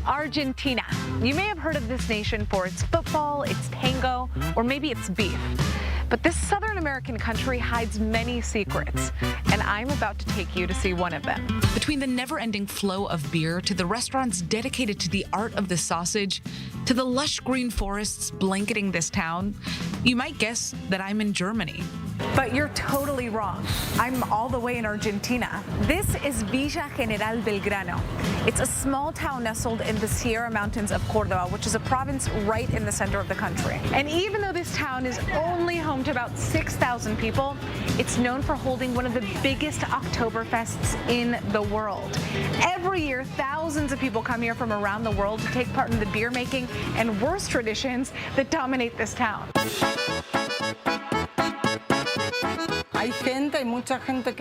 Argentina. You may have heard of this nation for its football, its tango, or maybe its beef. But this Southern American country hides many secrets, and I'm about to take you to see one of them. Between the never-ending flow of beer to the restaurants dedicated to the art of the sausage, to the lush green forests blanketing this town, you might guess that I'm in Germany. But you're totally wrong. I'm all the way in Argentina. This is Villa General Belgrano. It's a small town nestled in the Sierra Mountains of Córdoba, which is a province right in the center of the country. And even though this town is only home to about 6,000 people, it's known for holding one of the biggest Oktoberfests in the world. Every year, thousands of people come here from around the world to take part in the beer making and worst traditions that dominate this town.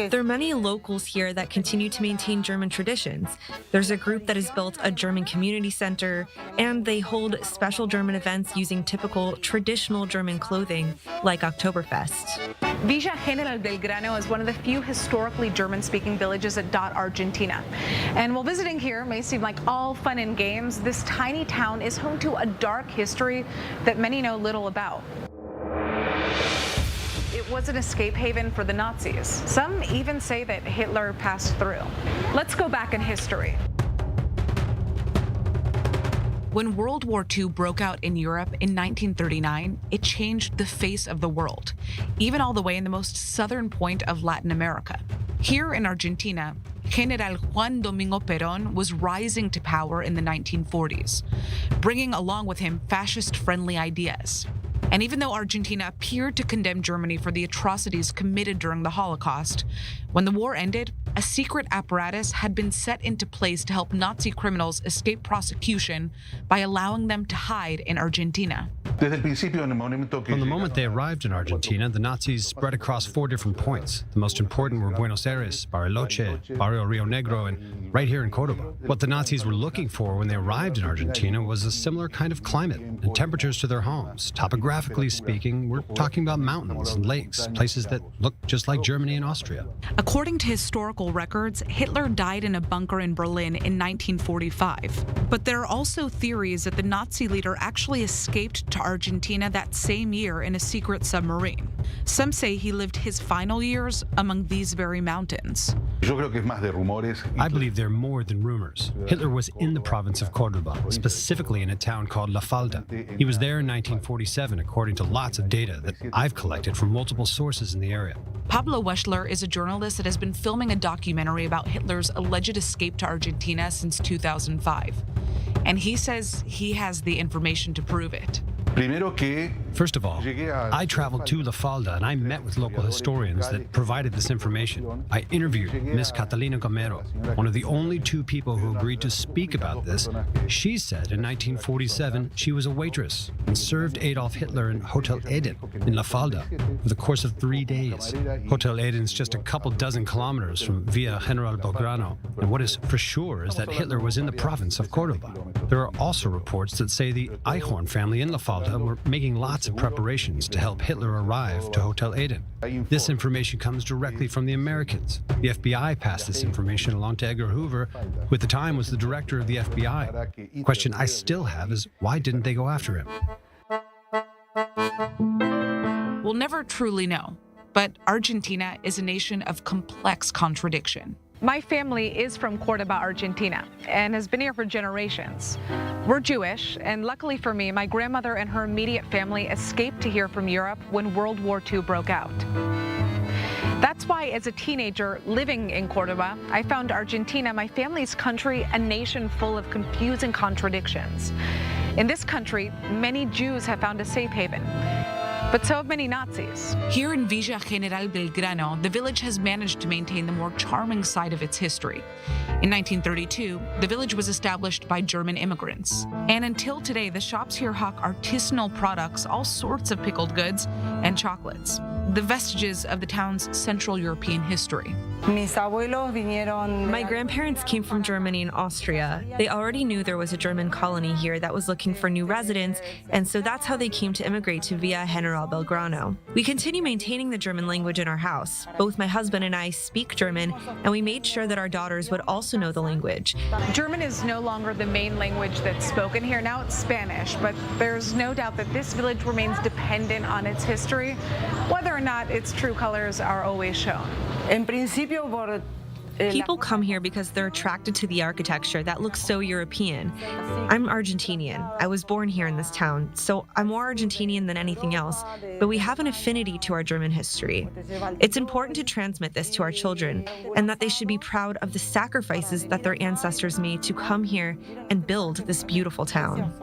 There are many locals here that continue to maintain German traditions. There's a group that has built a German community center, and they hold special German events using typical traditional German clothing, like Oktoberfest. Villa General Belgrano is one of the few historically German-speaking villages that dot Argentina. And while visiting here may seem like all fun and games, this tiny town is home to a dark history that many know little about. It was an escape haven for the Nazis. Some even say that Hitler passed through. Let's go back in history. When World War II broke out in Europe in 1939, it changed the face of the world, even all the way in the most southern point of Latin America. Here in Argentina, General Juan Domingo Perón was rising to power in the 1940s, bringing along with him fascist-friendly ideas. And even though Argentina appeared to condemn Germany for the atrocities committed during the Holocaust, when the war ended, a secret apparatus had been set into place to help Nazi criminals escape prosecution by allowing them to hide in Argentina. From the moment they arrived in Argentina, the Nazis spread across 4 different points. The most important were Buenos Aires, Bariloche, Barrio Rio Negro, and right here in Córdoba. What the Nazis were looking for when they arrived in Argentina was a similar kind of climate and temperatures to their homes. Topographically speaking, we're talking about mountains and lakes, places that look just like Germany and Austria. According to historical records, Hitler died in a bunker in Berlin in 1945. But there are also theories that the Nazi leader actually escaped to Argentina that same year in a secret submarine. Some say he lived his final years among these very mountains. I believe they're more than rumors. Hitler was in the province of Córdoba, specifically in a town called La Falda. He was there in 1947, according to lots of data that I've collected from multiple sources in the area. Pablo Weschler is a journalist that has been filming a documentary about Hitler's alleged escape to Argentina since 2005. And he says he has the information to prove it. First of all, I traveled to La Falda and I met with local historians that provided this information. I interviewed Miss Catalina Gomero, one of the only 2 people who agreed to speak about this. She said in 1947 she was a waitress and served Adolf Hitler in Hotel Eden in La Falda for the course of 3 days. Hotel Eden's just a couple dozen kilometers from Villa General Belgrano, and what is for sure is that Hitler was in the province of Córdoba. There are also reports that say the Eichhorn family in La Falda were making lots of preparations to help Hitler arrive to Hotel Eden. This information comes directly from the Americans. The FBI passed this information along to Edgar Hoover, who at the time was the director of the FBI. The question I still have is, why didn't they go after him? We'll never truly know, but Argentina is a nation of complex contradiction. My family is from Córdoba, Argentina, and has been here for generations. We're Jewish, and luckily for me, my grandmother and her immediate family escaped to here from Europe when World War II broke out. That's why, as a teenager living in Córdoba, I found Argentina, my family's country, a nation full of confusing contradictions. In this country, many Jews have found a safe haven, but so have many Nazis. Here in Villa General Belgrano, the village has managed to maintain the more charming side of its history. In 1932, the village was established by German immigrants. And until today, the shops here hawk artisanal products, all sorts of pickled goods, and chocolates, the vestiges of the town's Central European history. My grandparents came from Germany and Austria. They already knew there was a German colony here that was looking for new residents, and so that's how they came to immigrate to Villa General Belgrano. We continue maintaining the German language in our house. Both my husband and I speak German, and we made sure that our daughters would also know the language. German is no longer the main language that's spoken here. Now it's Spanish, but there's no doubt that this village remains dependent on its history, whether or not its true colors are always shown. People come here because they're attracted to the architecture that looks so European. I'm Argentinian. I was born here in this town, so I'm more Argentinian than anything else, but we have an affinity to our German history. It's important to transmit this to our children, and that they should be proud of the sacrifices that their ancestors made to come here and build this beautiful town.